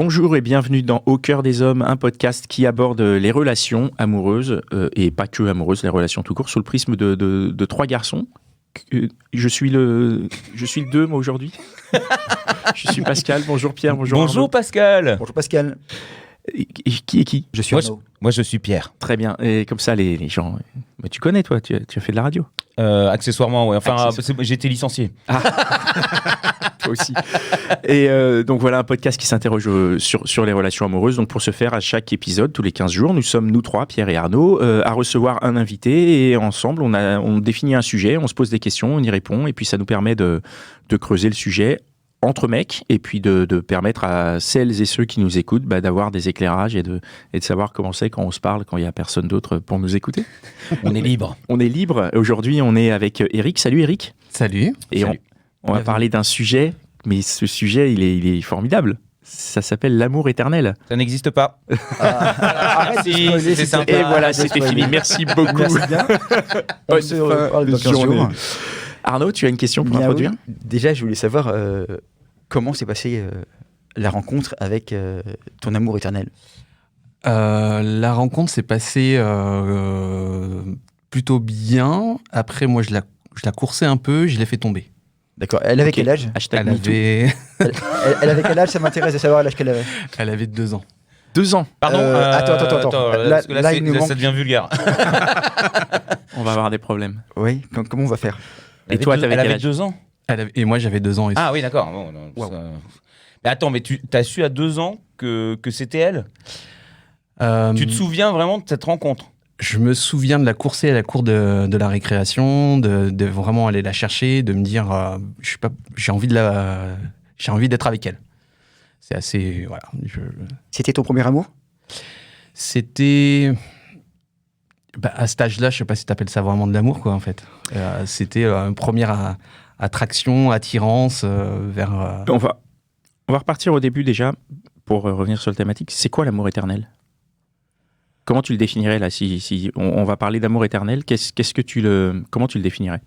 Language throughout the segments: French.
Bonjour et bienvenue dans Au cœur des hommes, un podcast qui aborde les relations amoureuses et pas que amoureuses, les relations tout court, sous le prisme de trois garçons. Je suis le 2 moi aujourd'hui. Je suis Pascal. Bonjour Pierre. Bonjour Arnaud. Pascal. Bonjour Pascal. Et qui est qui? Je suis Arnaud. Moi je suis Pierre. Très bien. Et comme ça les gens. Mais tu connais toi, tu as fait de la radio. Accessoirement, ouais. Enfin, j'ai été licencié. Toi aussi. Et donc voilà un podcast qui s'interroge sur les relations amoureuses. Donc pour ce faire, à chaque épisode, tous les 15 jours, nous sommes nous trois, Pierre et Arnaud, à recevoir un invité et ensemble on définit un sujet, on se pose des questions, on y répond et puis ça nous permet de creuser le sujet entre mecs et puis de permettre à celles et ceux qui nous écoutent d'avoir des éclairages et de savoir comment c'est quand on se parle, quand il n'y a personne d'autre pour nous écouter. On est libre. On est libre. Aujourd'hui, on est avec Eric. Salut Eric. Salut. Et Salut. On va parler d'un sujet, mais ce sujet, il est formidable. Ça s'appelle l'amour éternel. Ça n'existe pas. Arrête de spoiler, c'est sympa. Et voilà, c'était fini. Merci beaucoup. Merci bien. On se reparle dans 15 jours. Arnaud, tu as une question pour Bien introduire? oui. Déjà, je voulais savoir comment s'est passée la rencontre avec ton amour éternel. La rencontre s'est passée plutôt bien. Après, moi, je la coursais un peu, je l'ai fait tomber. D'accord. Elle avait Ok. quel âge Hashtag Elle MeToo. avait... Elle avait quel âge? Ça m'intéresse de savoir l'âge qu'elle avait. Elle avait 2 ans. 2 ans. Pardon. Attends. Parce que Là, il nous manque- ça devient vulgaire. On va avoir des problèmes. Oui. Comment on va faire? Et toi, t'avais elle quel avait âge? 2 ans. Et moi, j'avais 2 ans. Ah oui, d'accord. Bon, non, Wow. Mais attends, mais tu as su à 2 ans que c'était elle. Euh, Tu te souviens vraiment de cette rencontre? Je me souviens de la courser à la cour de la récréation, de vraiment aller la chercher, de me dire, j'ai envie d'être avec elle. C'est assez... Voilà. C'était ton premier amour? C'était... à cet âge-là, je sais pas si tu appelles ça vraiment de l'amour, quoi, en fait. C'était une première attraction, attirance vers... On va repartir au début déjà pour revenir sur la thématique. C'est quoi l'amour éternel? Comment tu le définirais là? Si on va parler d'amour éternel, comment tu le définirais?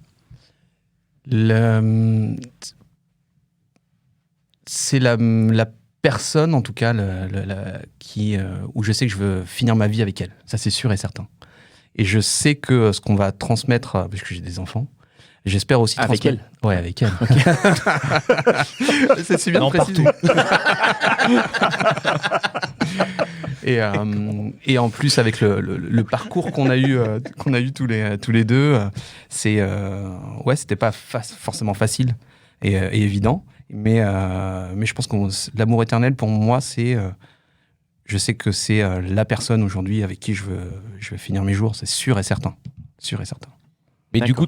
C'est la personne, en tout cas, où je sais que je veux finir ma vie avec elle. Ça, c'est sûr et certain. Et je sais que ce qu'on va transmettre, puisque j'ai des enfants, j'espère aussi Avec transmettre... Ouais, avec elle. C'est bien Non, de préciser. Et en plus, avec le parcours qu'on a eu tous les deux, c'était pas forcément facile et évident. Mais je pense que l'amour éternel, pour moi, je sais que c'est la personne aujourd'hui avec qui je veux finir mes jours, c'est sûr et certain. Sûr et certain. Mais D'accord. du coup,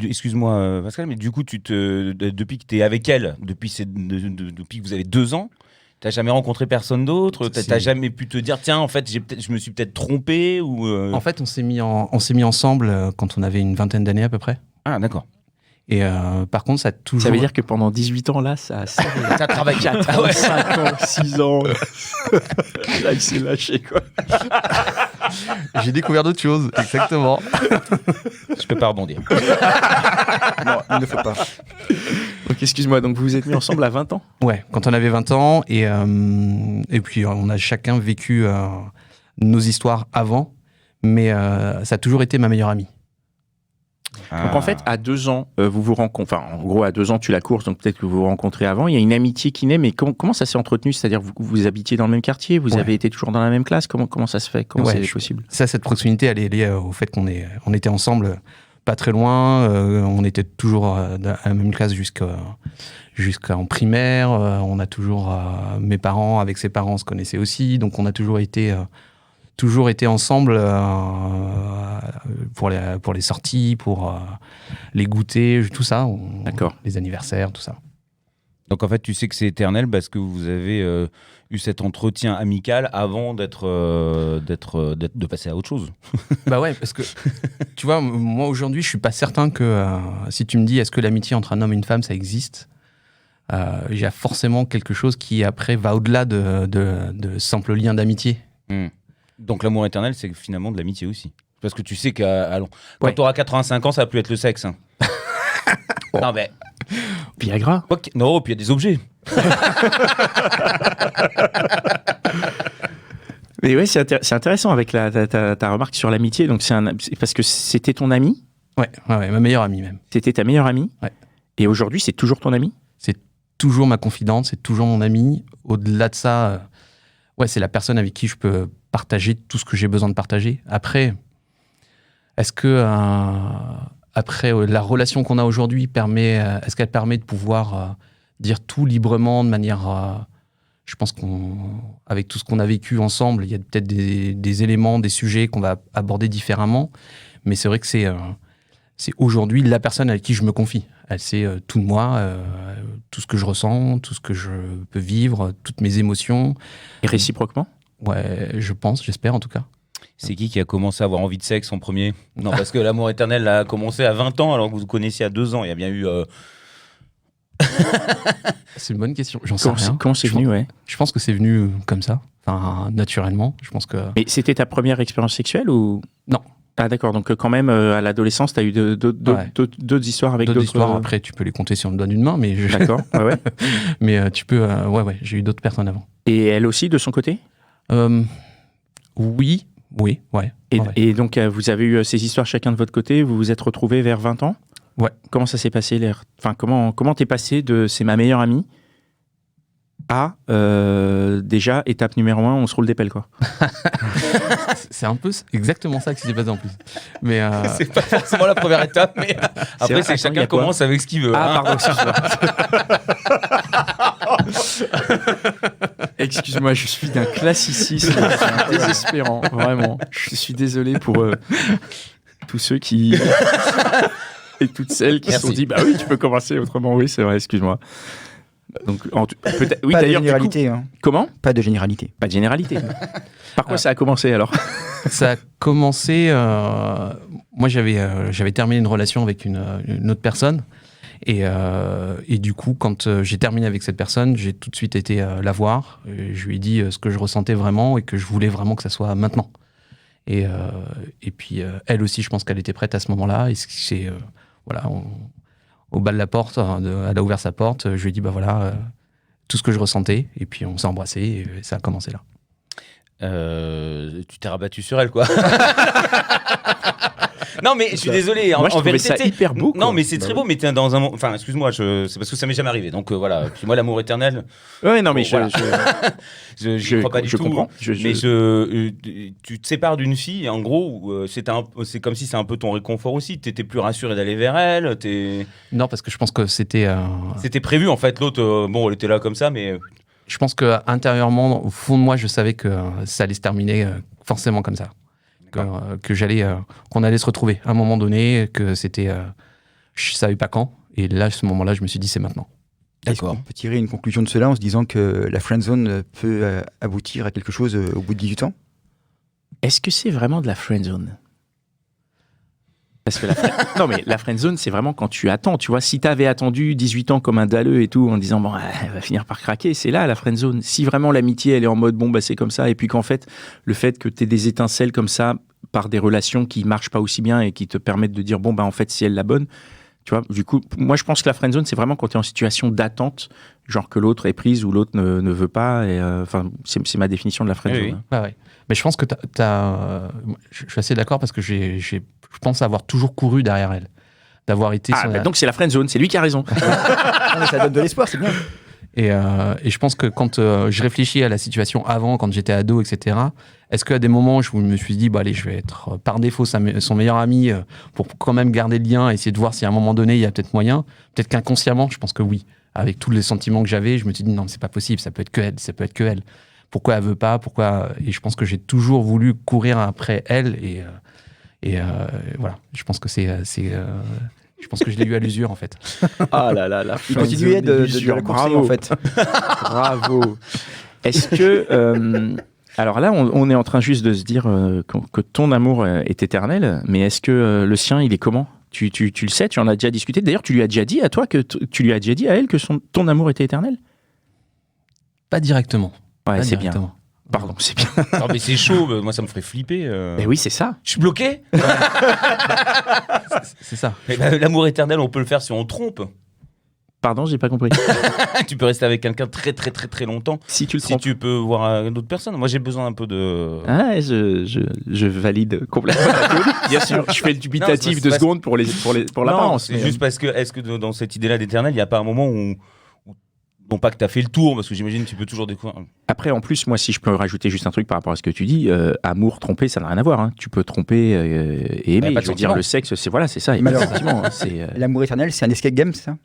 excuse-moi Pascal, mais du coup, depuis que tu es avec elle, depuis que vous avez 2 ans, t'as jamais rencontré personne d'autre? T'as jamais pu te dire, tiens, en fait, je me suis peut-être trompé ou En fait, on s'est mis ensemble quand on avait une vingtaine d'années à peu près. Ah, d'accord. Et par contre, ça a toujours... Ça veut dire que pendant 18 ans là, ça a serré. T'as travaillé. 4 Ah ans, ouais. 5 ans, 6 ans. Là, il s'est lâché quoi. J'ai découvert d'autres choses, exactement. Je peux pas rebondir. Non, il ne faut pas. Donc excuse-moi, donc vous vous êtes mis ensemble à 20 ans? Ouais, quand on avait 20 ans, et puis on a chacun vécu nos histoires avant, mais ça a toujours été ma meilleure amie. Donc en fait, à 2 ans, vous vous rencontrez. Enfin, en gros, à 2 ans, tu la courses, donc peut-être que vous vous rencontrez avant. Il y a une amitié qui naît, mais comment ça s'est entretenu? C'est-à-dire, vous habitiez dans le même quartier, vous avez été toujours dans la même classe. Comment ça se fait? Comment Ouais, c'est possible? Ça, cette proximité, elle est liée au fait on était ensemble pas très loin, on était toujours à la même classe jusqu'en primaire, on a toujours... mes parents, avec ses parents, se connaissaient aussi, donc on a toujours été ensemble pour les sorties, pour les goûters, tout ça. D'accord. Les anniversaires, tout ça. Donc en fait, tu sais que c'est éternel parce que vous avez eu cet entretien amical avant de passer à autre chose. Bah ouais, parce que tu vois, moi aujourd'hui, je suis pas certain que si tu me dis est-ce que l'amitié entre un homme et une femme, ça existe, il y a forcément quelque chose qui après va au-delà de simples liens d'amitié. Donc l'amour éternel, c'est finalement de l'amitié aussi. Parce que tu sais quand Ouais. tu auras 85 ans, ça va plus être le sexe. Hein. Non mais Viagra. non, puis il y a des objets. Mais ouais, c'est intéressant avec ta remarque sur l'amitié. Donc c'est parce que c'était ton ami. Ouais, ma meilleure amie même. C'était ta meilleure amie. Ouais. Et aujourd'hui, c'est toujours ton ami. C'est toujours ma confidente, c'est toujours mon ami. Au-delà de ça, ouais, c'est la personne avec qui je peux partager tout ce que j'ai besoin de partager. Après, est-ce que la relation qu'on a aujourd'hui est-ce qu'elle permet de pouvoir dire tout librement de manière je pense qu'avec tout ce qu'on a vécu ensemble, il y a peut-être des éléments, des sujets qu'on va aborder différemment. Mais c'est vrai que c'est aujourd'hui la personne avec qui je me confie. Elle sait tout de moi, tout ce que je ressens, tout ce que je peux vivre, toutes mes émotions. Et réciproquement ? Ouais, je pense, j'espère en tout cas. C'est qui a commencé à avoir envie de sexe en premier ? Non, parce que l'amour éternel a commencé à 20 ans alors que vous vous connaissiez à 2 ans. Il y a bien eu... C'est une bonne question. J'en sais rien. Comment c'est venu, ouais. Je pense que c'est venu comme ça, naturellement. Je pense que. Et c'était ta première expérience sexuelle ou non? Ah d'accord. Donc quand même à l'adolescence, t'as eu d'autres histoires avec d'autres. Histoires. Après, tu peux les compter sur le doigt d'une main, mais. D'accord. Ouais. Mais tu peux. Ouais. J'ai eu d'autres personnes avant. Et elle aussi de son côté? Oui. Ouais. Et donc vous avez eu ces histoires chacun de votre côté. Vous vous êtes retrouvés vers 20 ans? Ouais. Comment ça s'est passé Enfin, comment t'es passé de c'est ma meilleure amie à déjà étape numéro 1, on se roule des pelles quoi. C'est un peu exactement ça qui s'est passé en plus. Mais c'est pas forcément la première étape, mais après c'est chacun commence avec ce qu'il veut. Ah pardon, excuse-moi, je suis d'un classicisme désespérant, vraiment. Je suis désolé pour tous ceux qui et toutes celles qui se sont dit bah oui tu peux commencer autrement. Oui c'est vrai, excuse-moi. Donc peut-être oui, pas d'ailleurs de généralité hein. Comment pas de généralité par quoi ça a commencé alors? Ça a commencé moi j'avais terminé une relation avec une autre personne et du coup quand j'ai terminé avec cette personne j'ai tout de suite été la voir et je lui ai dit ce que je ressentais vraiment et que je voulais vraiment que ça soit maintenant et puis elle aussi je pense qu'elle était prête à ce moment-là et c'est voilà, au bas de la porte, elle a ouvert sa porte, je lui ai dit, bah voilà, tout ce que je ressentais, et puis on s'est embrassés, et ça a commencé là. Tu t'es rabattu sur elle, quoi. Non, mais je suis désolé. Moi, je trouvais ça hyper beau. Non, mais c'est très beau, mais t'es dans un... Enfin, excuse-moi, c'est parce que ça m'est jamais arrivé. Donc voilà, puis moi, l'amour éternel... Ouais, non, mais voilà. je crois pas du tout. Comprends. Mais tu te sépares d'une fille, et en gros, c'est comme si c'est un peu ton réconfort aussi. T'étais plus rassuré d'aller vers elle. Non, parce que je pense que c'était... C'était prévu, en fait. L'autre, bon, elle était là comme ça, mais... Je pense qu'intérieurement, au fond de moi, je savais que ça allait se terminer forcément comme ça. Qu'on allait se retrouver à un moment donné, que c'était... je savais pas quand. Et là, à ce moment-là, je me suis dit, c'est maintenant. D'accord. On peut tirer une conclusion de cela en se disant que la friendzone peut aboutir à quelque chose au bout de 18 ans? Est-ce que c'est vraiment de la friendzone? Parce que non mais la friendzone c'est vraiment quand tu attends, tu vois, si t'avais attendu 18 ans comme un dalleux et tout en disant bon elle va finir par craquer, c'est là la friendzone. Si vraiment l'amitié elle est en mode bon bah c'est comme ça et puis qu'en fait le fait que t'aies des étincelles comme ça par des relations qui marchent pas aussi bien et qui te permettent de dire bon bah en fait si elle la bonne, tu vois, du coup moi je pense que la friendzone c'est vraiment quand t'es en situation d'attente, genre que l'autre est prise ou l'autre ne veut pas et enfin c'est ma définition de la friendzone. Oui. Bah ouais. Mais je pense que je suis assez d'accord parce que je pense avoir toujours couru derrière elle. D'avoir été... donc c'est la friendzone, c'est lui qui a raison. Non, mais ça donne de l'espoir, c'est bien. Et je pense que quand je réfléchis à la situation avant, quand j'étais ado, etc., est-ce qu'à des moments où je me suis dit, bah, allez, je vais être par défaut son meilleur ami pour quand même garder le lien, essayer de voir si à un moment donné, il y a peut-être moyen? Peut-être qu'inconsciemment, je pense que oui. Avec tous les sentiments que j'avais, je me suis dit, non, c'est pas possible, ça peut être que elle. Pourquoi elle veut pas? Et je pense que j'ai toujours voulu courir après elle et voilà. Je pense que je pense que je l'ai eu à l'usure en fait. Ah là là, Il continuait de la courser en fait. Bravo. Est-ce que alors là, on est en train juste de se dire que ton amour est éternel, mais est-ce que le sien, il est comment? Tu le sais, tu en as déjà discuté. D'ailleurs, tu lui as déjà dit à toi tu lui as déjà dit à elle que ton amour était éternel? Pas directement. Ouais, c'est bien. Pardon, c'est bien. Non, mais c'est chaud, moi ça me ferait flipper. Mais oui, c'est ça. Je suis bloqué. C'est ça. Mais l'amour éternel, on peut le faire si on trompe. Pardon, j'ai pas compris. Tu peux rester avec quelqu'un très très très très longtemps Si tu le si trompes. tu peux voir d'autres personnes. Moi, j'ai besoin un peu de. Ah, je valide complètement ta théorie. Bien sûr, je fais le dubitatif c'est 2 pas- secondes pour l'apparence. C'est mais, juste parce que est-ce que dans cette idée-là d'éternel, il n'y a pas un moment où non pas que tu as fait le tour, parce que j'imagine que tu peux toujours découvrir. Après, en plus, moi, si je peux rajouter juste un truc par rapport à ce que tu dis, amour, tromper, ça n'a rien à voir. Hein. Tu peux tromper et aimer. pas de Je veux dire, sentiment. le sexe, c'est voilà, c'est ça. Mais alors- Effectivement, c'est. L'amour éternel, c'est un escape game, c'est ça?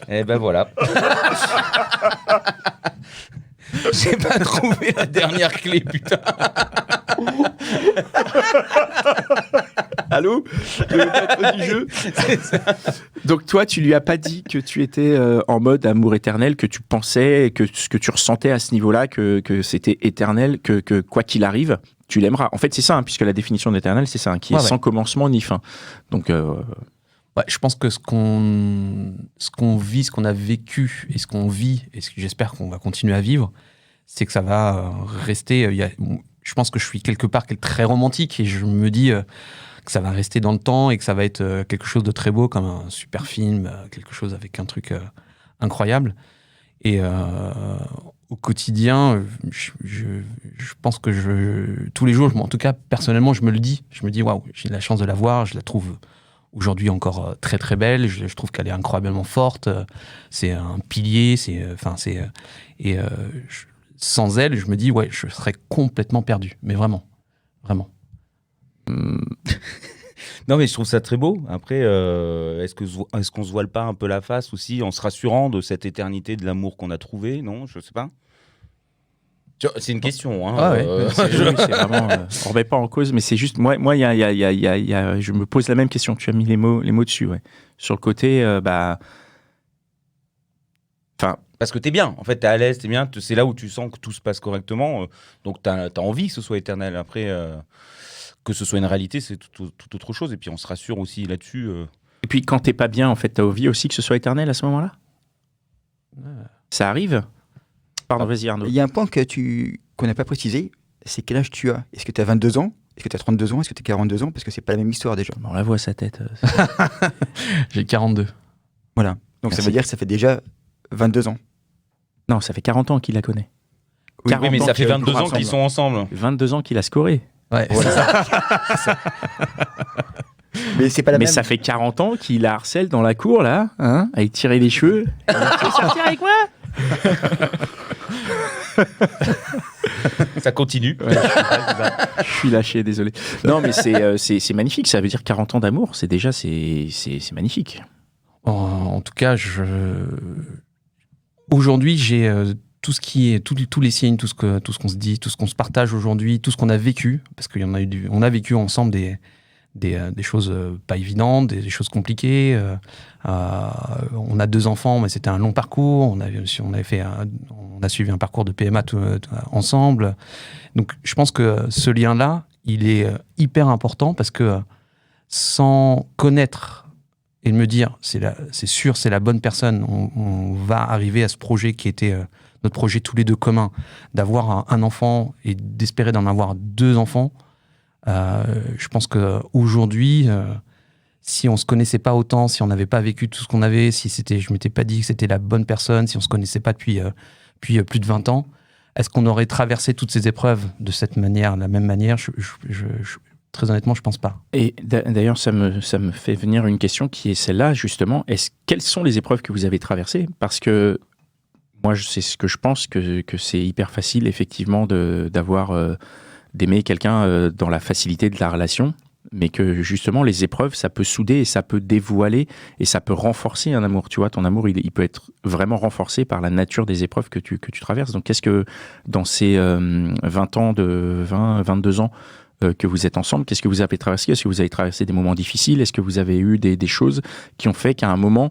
Eh ben voilà. J'ai pas trouvé la dernière clé, putain. Allô, le maître du jeu. Donc toi, tu lui as pas dit que tu étais en mode amour éternel, que tu pensais, que ce que tu ressentais à ce niveau-là, que c'était éternel, que quoi qu'il arrive, tu l'aimeras. En fait, c'est ça, hein, puisque la définition d'éternel, c'est ça, hein, qui est Ouais. sans commencement ni fin. Donc Ouais, je pense que ce qu'on vit, ce qu'on a vécu et ce qu'on vit, et ce que j'espère qu'on va continuer à vivre, c'est que ça va rester. Je pense que je suis quelque part très romantique et je me dis que ça va rester dans le temps et que ça va être quelque chose de très beau, comme un super film, quelque chose avec un truc incroyable. Et au quotidien, je pense que tous les jours, en tout cas personnellement, je me le dis. Je me dis, waouh, j'ai la chance de la voir, je la trouve aujourd'hui encore très très belle. Je trouve qu'elle est incroyablement forte. C'est un pilier. Sans elle, je me dis, ouais, je serais complètement perdu. Mais vraiment, vraiment. Non, mais je trouve ça très beau. Après, est-ce qu'on se voile pas un peu la face aussi en se rassurant de cette éternité de l'amour qu'on a trouvé? Non, je sais pas. C'est une question. Hein, Ah ouais, c'est vraiment, on remet pas en cause, mais c'est juste moi, je me pose la même question. Tu as mis les mots dessus, ouais. Sur le côté, Parce que t'es bien, en fait, t'es à l'aise, t'es bien, c'est là où tu sens que tout se passe correctement, donc t'as envie que ce soit éternel. Après, que ce soit une réalité, c'est tout autre chose, et puis on se rassure aussi là-dessus. Et puis quand t'es pas bien, en fait, t'as envie aussi que ce soit éternel à ce moment-là. Ça arrive. Pardon, vas-y Arnaud. Il y a un point qu'on n'a pas précisé, c'est quel âge tu as. Est-ce que tu as 22 ans? Est-ce que tu as 32 ans? Est-ce que tu as 42 ans? Parce que c'est pas la même histoire déjà. On la voit sa tête. J'ai 42. Voilà. Donc Merci. ça veut dire que ça fait déjà 22 ans. Non, ça fait 40 ans qu'il la connaît. Oui, 40 Oui, mais ans ça fait qu'ils 22 ans ensemble. qu'ils sont ensemble. 22 ans qu'il a scoré. Ouais, Voilà. C'est ça. Mais c'est pas la Mais même. ça fait 40 ans qu'il la harcèle dans la cour, là, hein, à tirer les cheveux. Tu veux sortir avec moi? Ça continue. Ouais, je suis lâché, désolé. Non, mais c'est magnifique. Ça veut dire 40 ans d'amour. C'est déjà, c'est magnifique. En tout cas, aujourd'hui, j'ai tout ce qui est tous les signes, tout ce qu'on se dit, tout ce qu'on se partage aujourd'hui, tout ce qu'on a vécu, parce on a vécu ensemble des choses pas évidentes, des choses compliquées. On a 2 enfants, mais c'était un long parcours. On a suivi un parcours de PMA ensemble. Donc, je pense que ce lien-là, il est hyper important parce que sans connaître et me dire, c'est sûr, c'est la bonne personne, on va arriver à ce projet qui était notre projet tous les deux commun, d'avoir un enfant et d'espérer d'en avoir 2 enfants. Je pense qu'aujourd'hui, si on se connaissait pas autant, si on n'avait pas vécu tout ce qu'on avait, je m'étais pas dit que c'était la bonne personne, si on se connaissait pas depuis plus de 20 ans, est-ce qu'on aurait traversé toutes ces épreuves de cette manière, de la même manière? Très honnêtement, je pense pas. Et d'ailleurs, ça me fait venir une question qui est celle-là, justement. Quelles sont les épreuves que vous avez traversées? Parce que moi, c'est ce que je pense, que c'est hyper facile, effectivement, d'aimer quelqu'un dans la facilité de la relation, mais que justement, les épreuves, ça peut souder et ça peut dévoiler et ça peut renforcer un amour. Tu vois, ton amour, il peut être vraiment renforcé par la nature des épreuves que tu traverses. Donc, qu'est-ce que, dans ces 22 ans, que vous êtes ensemble, qu'est-ce que vous avez traversé? Est-ce que vous avez traversé des moments difficiles? Est-ce que vous avez eu des choses qui ont fait qu'à un moment,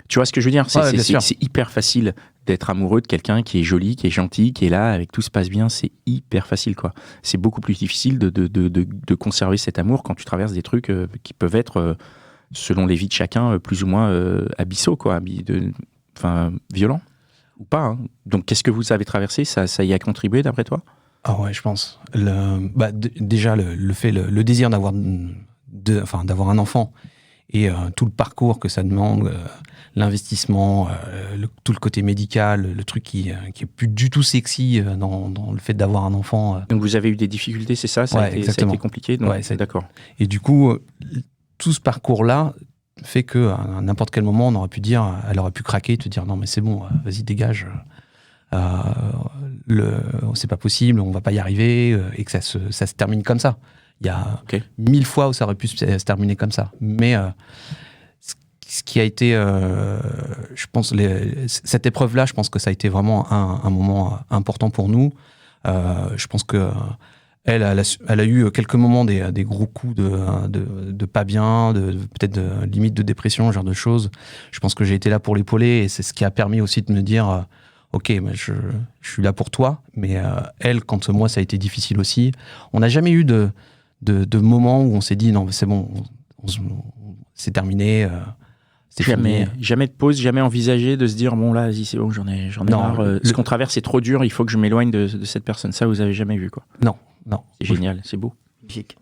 tu vois ce que je veux dire? C'est hyper facile d'être amoureux de quelqu'un qui est joli, qui est gentil, qui est là, avec tout se passe bien. C'est hyper facile, quoi. C'est beaucoup plus difficile de conserver cet amour quand tu traverses des trucs qui peuvent être, selon les vies de chacun, plus ou moins abyssaux, quoi, violents ou pas. Hein. Donc, qu'est-ce que vous avez traversé? Ça y a contribué, d'après toi? Ah ouais, je pense. Déjà, le désir d'avoir un enfant et tout le parcours que ça demande, l'investissement, tout le côté médical, le truc qui est plus du tout sexy dans le fait d'avoir un enfant. Donc vous avez eu des difficultés, c'est ça? Ça a été compliqué? Donc, d'accord. Et du coup, tout ce parcours-là fait qu'à n'importe quel moment, on aurait pu dire, elle aurait pu craquer, te dire non mais c'est bon, vas-y dégage, c'est pas possible, on va pas y arriver, et que ça se termine comme ça. Il y a 1000 fois où ça aurait pu se terminer comme ça. Mais ce qui a été, je pense, cette épreuve-là, je pense que ça a été vraiment un moment important pour nous. Je pense que elle a eu quelques moments des gros coups de pas bien, peut-être limite de dépression, ce genre de choses. Je pense que j'ai été là pour l'épauler et c'est ce qui a permis aussi de me dire ok, je suis là pour toi. Mais elle, quand moi ça a été difficile aussi, on n'a jamais eu de moments où on s'est dit non, c'est bon, c'est terminé. Jamais de pause, jamais envisagé de se dire bon là, vas-y, c'est bon, j'en ai marre. Ce qu'on traverse est trop dur, il faut que je m'éloigne de cette personne. Ça, vous avez jamais vu, quoi? Non. C'est génial, c'est beau.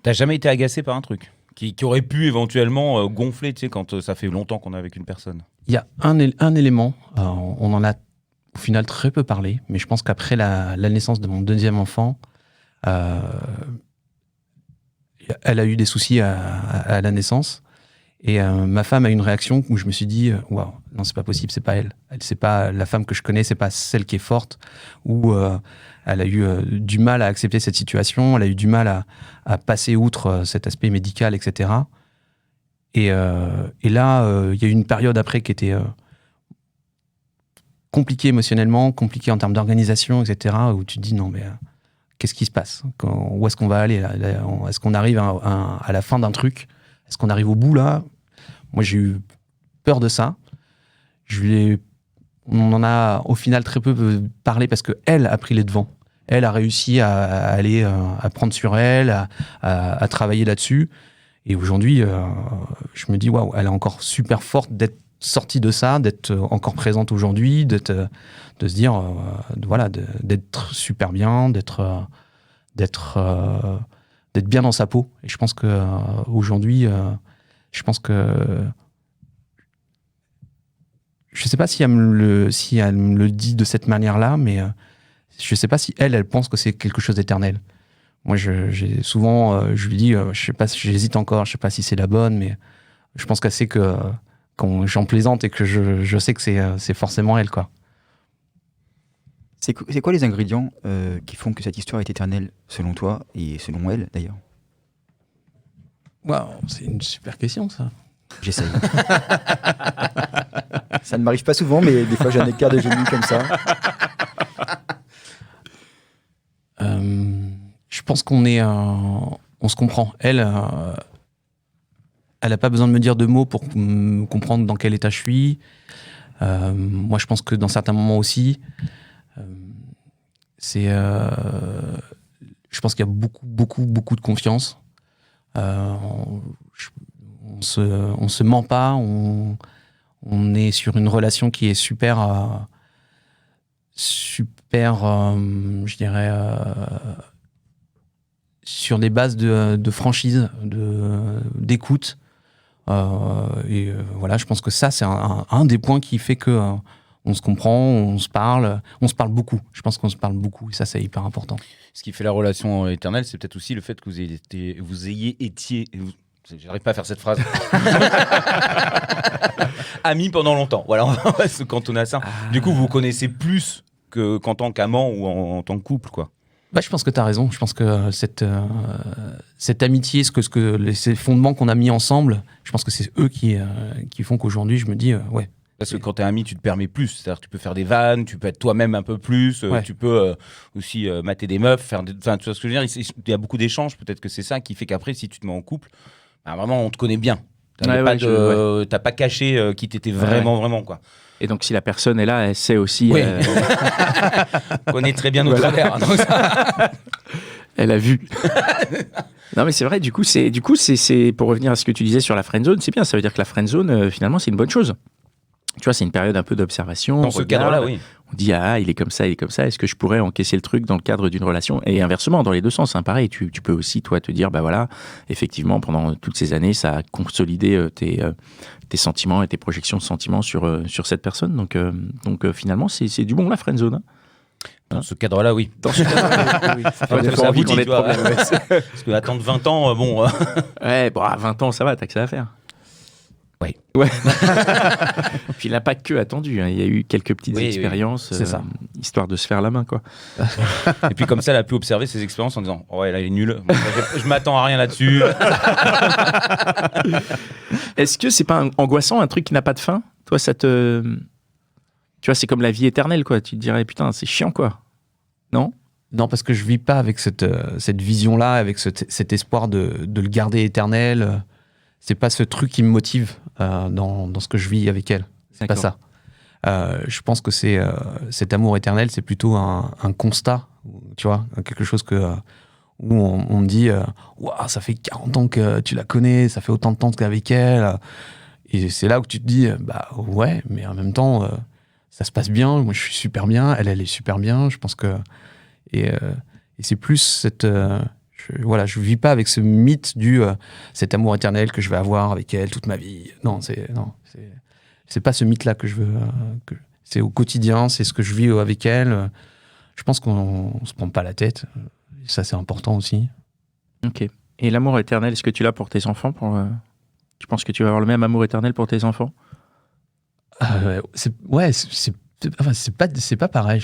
T'as jamais été agacé par un truc qui aurait pu éventuellement gonfler, tu sais, quand ça fait longtemps qu'on est avec une personne? Il y a un élément, on en a au final très peu parlé, mais je pense qu'après la naissance de mon deuxième enfant, elle a eu des soucis à la naissance. Et ma femme a eu une réaction où je me suis dit waouh, non, c'est pas possible, c'est pas elle. C'est pas la femme que je connais, c'est pas celle qui est forte. Ou elle a eu du mal à accepter cette situation, elle a eu du mal à passer outre cet aspect médical, etc. Et là, il y a eu une période après qui était compliquée émotionnellement, compliquée en termes d'organisation, etc. Où tu te dis non, mais qu'est-ce qui se passe? Où est-ce qu'on va aller là? Est-ce qu'on arrive à la fin d'un truc? Est-ce qu'on arrive au bout là? Moi, j'ai eu peur de ça. On en a au final très peu parlé parce qu'elle a pris les devants. Elle a réussi à aller à prendre sur elle, à travailler là-dessus. Et aujourd'hui, je me dis waouh, elle est encore super forte d'être sortie de ça, d'être encore présente aujourd'hui, de se dire voilà, d'être super bien, d'être bien dans sa peau. Et je pense que aujourd'hui, je sais pas si elle me le dit de cette manière-là, mais je sais pas si elle pense que c'est quelque chose d'éternel. Moi, j'ai souvent, je lui dis, je sais pas si j'hésite encore, je sais pas si c'est la bonne, mais je pense qu'elle sait que quand j'en plaisante et que je sais que c'est forcément elle, quoi. C'est quoi les ingrédients qui font que cette histoire est éternelle, selon toi, et selon elle, d'ailleurs? Waouh, c'est une super question, ça. J'essaye. Ça ne m'arrive pas souvent, mais des fois j'ai un écart de génie comme ça. Je pense qu'on se comprend. Elle n'a pas besoin de me dire 2 mots pour comprendre dans quel état je suis. Moi, je pense que dans certains moments aussi, je pense qu'il y a beaucoup de confiance. On se ment pas, on est sur une relation qui est super, je dirais, sur des bases de franchise, d'écoute. Voilà, je pense que ça, c'est un des points qui fait que on se comprend, on se parle beaucoup. Je pense qu'on se parle beaucoup, et ça, c'est hyper important. Ce qui fait la relation éternelle, c'est peut-être aussi le fait que vous ayez été, j'arrive pas à faire cette phrase, amis pendant longtemps. Voilà, on va se cantonner à ça. Du coup, vous vous connaissez plus qu'en tant qu'amant ou en tant que couple, quoi. Bah, je pense que tu as raison. Je pense que cette amitié, ces fondements qu'on a mis ensemble, je pense que c'est eux qui font qu'aujourd'hui, je me dis, ouais. Parce que quand t'es ami, tu te permets plus. C'est-à-dire que tu peux faire des vannes, tu peux être toi-même un peu plus, Ouais. tu peux aussi mater des meufs, tu vois ce que je veux dire. Il y a beaucoup d'échanges. Peut-être que c'est ça qui fait qu'après, si tu te mets en couple, bah, vraiment, on te connaît bien. T'as pas caché qui t'étais vraiment, quoi. Et donc, si la personne est là, elle sait aussi. Oui. On connaît très bien nos travers. Donc ça... Elle a vu. Non, mais c'est vrai, du coup, c'est pour revenir à ce que tu disais sur la friendzone, c'est bien. Ça veut dire que la friendzone, finalement, c'est une bonne chose. tu vois, c'est une période un peu d'observation. Dans ce cadre-là, oui. On dit, il est comme ça, est-ce que je pourrais encaisser le truc dans le cadre d'une relation? Et inversement, dans les deux sens, pareil, tu peux aussi, toi, te dire, voilà, effectivement, pendant toutes ces années, ça a consolidé tes sentiments et tes projections de sentiments sur cette personne. Donc finalement, c'est du bon, la friendzone. Dans ce cadre-là, oui. Dans ce cadre-là, oui. Ça aboutit, tu vois. Parce que attendre 20 ans, bon... Ouais, à 20 ans, ça va, t'as que ça à faire. Oui. Ouais. Puis il n'a pas que attendu. Il y a eu quelques petites expériences, c'est ça. Histoire de se faire la main, quoi. Et puis comme ça, elle a pu observer ses expériences en disant ouais, là, il est nul. Je m'attends à rien là-dessus. Est-ce que c'est pas angoissant, un truc qui n'a pas de fin? Toi, ça te... Tu vois, c'est comme la vie éternelle, quoi. Tu te dirais, putain, c'est chiant, quoi. Non? Non, parce que je vis pas avec cette vision-là, avec cet espoir de le garder éternel. C'est pas ce truc qui me motive dans ce que je vis avec elle. C'est pas ça. Je pense que cet amour éternel, c'est plutôt un constat, tu vois, quelque chose où on me dit wow, ça fait 40 ans que tu la connais, ça fait autant de temps que t'es avec elle. Et c'est là où tu te dis, bah ouais, mais en même temps, ça se passe bien, moi je suis super bien, elle est super bien, je pense que... Et c'est plus cette... je vis pas avec ce mythe cet amour éternel que je vais avoir avec elle toute ma vie. Non, c'est pas ce mythe-là que je veux. C'est au quotidien, c'est ce que je vis avec elle. Je pense qu'on se prend pas la tête. Ça, c'est important aussi. Ok. Et l'amour éternel, est-ce que tu l'as pour tes enfants Tu penses que tu vas avoir le même amour éternel pour tes enfants? C'est pas pareil.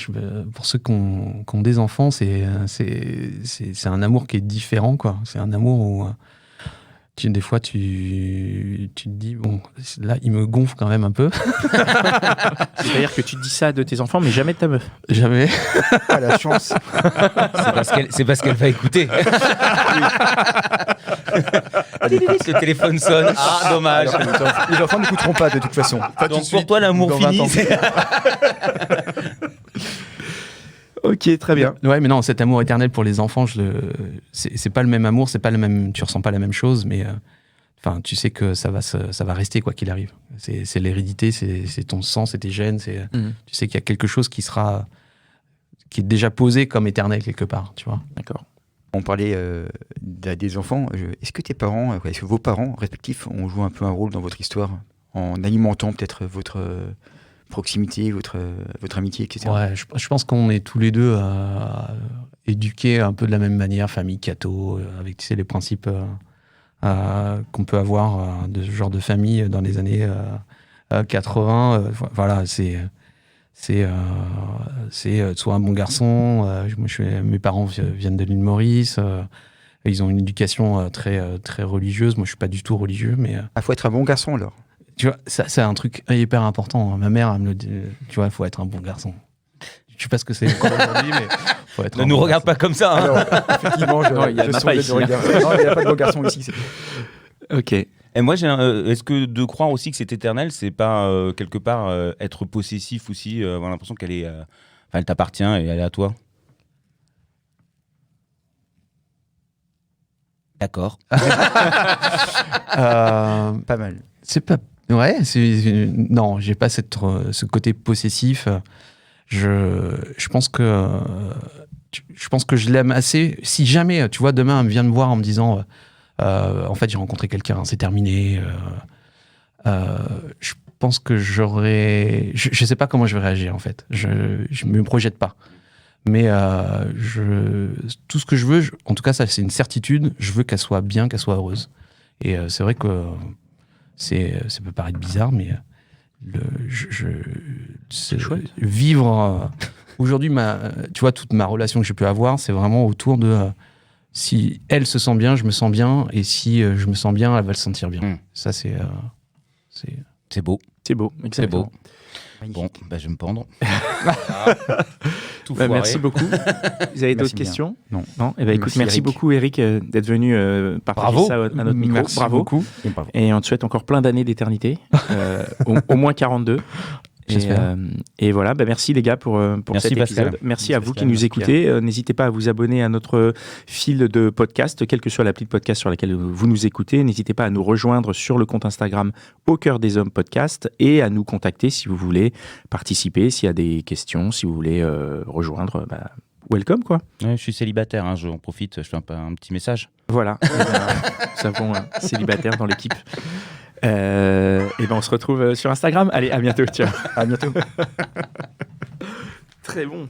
Pour ceux qui ont des enfants, c'est un amour qui est différent, quoi. C'est un amour où des fois tu te dis bon, là il me gonfle quand même un peu. C'est-à-dire que tu dis ça de tes enfants, mais jamais de ta meuf. Jamais. Ah, la chance. C'est parce qu'elle va écouter. Le téléphone sonne. Ah, dommage. Alors, les enfants n'écouteront pas de toute façon. Pas Donc pour toi, l'amour fini. Ok, très bien. Ouais, mais non, cet amour éternel pour les enfants, c'est pas le même amour, c'est pas le même, tu ressens pas la même chose, mais enfin, tu sais que ça va rester quoi qu'il arrive. C'est l'hérédité, c'est ton sang, c'est tes gènes, tu sais qu'il y a quelque chose qui est déjà posé comme éternel quelque part, tu vois. D'accord. On parlait des enfants. Est-ce que vos parents respectifs ont joué un peu un rôle dans votre histoire en alimentant peut-être votre proximité, votre amitié, etc. Ouais, je pense qu'on est tous les deux éduqués un peu de la même manière, famille catho, avec tu sais, les principes qu'on peut avoir de ce genre de famille dans les années 80. Voilà, c'est soit un bon garçon. Mes parents viennent de l'île Maurice. Ils ont une éducation très, très religieuse. Moi, je suis pas du tout religieux, mais... Il faut être un bon garçon, alors. Tu vois, ça, c'est un truc hyper important. Ma mère, elle me le dit, tu vois, il faut être un bon garçon. Je sais pas ce que c'est encore aujourd'hui, mais faut être Ne nous regarde pas comme ça. Hein. Alors, effectivement, il n'y a pas ici. Non, il n'y a pas de bon garçon ici. Ok. Et moi, est-ce que de croire aussi que c'est éternel, c'est pas quelque part être possessif aussi, avoir l'impression qu'elle elle t'appartient et elle est à toi? D'accord. Pas mal. C'est pas... Ouais, non, j'ai pas ce côté possessif. Je pense que je l'aime assez. Si jamais, tu vois, demain, elle vient me voir en me disant en fait, j'ai rencontré quelqu'un, c'est terminé. Je pense que j'aurais... Je sais pas comment je vais réagir, en fait. Je me projette pas. Mais tout ce que je veux, en tout cas, ça, c'est une certitude. Je veux qu'elle soit bien, qu'elle soit heureuse. Et c'est vrai que ça peut paraître bizarre, mais c'est chouette. Vivre aujourd'hui, tu vois, toute ma relation que j'ai pu avoir, c'est vraiment autour de si elle se sent bien, je me sens bien, et si je me sens bien, elle va le sentir bien. Ça, c'est beau. C'est beau, exactement. C'est beau. Bon, je vais me pendre. Tout foiré. Merci beaucoup. Vous avez d'autres questions? Non. Eh ben, écoute, merci beaucoup, Eric, d'être venu partager ça à notre micro. Merci Bravo. beaucoup. Et on te souhaite encore plein d'années d'éternité, au moins 42. J'espère. Et voilà, merci les gars pour Merci, cet Pascal. épisode. Merci à vous Pascal, qui nous merci, écoutez. N'hésitez pas à vous abonner à notre fil de podcast, quelle que soit l'appli de podcast sur laquelle vous nous écoutez. N'hésitez pas à nous rejoindre sur le compte Instagram Au Cœur des Hommes Podcast et à nous contacter si vous voulez participer, s'il y a des questions, si vous voulez rejoindre. Welcome quoi. Ouais, je suis célibataire, hein, j'en profite, je fais un petit message. Voilà, nous avons un célibataire dans l'équipe. Et on se retrouve sur Instagram. Allez, à bientôt. Ciao. À bientôt. Très bon.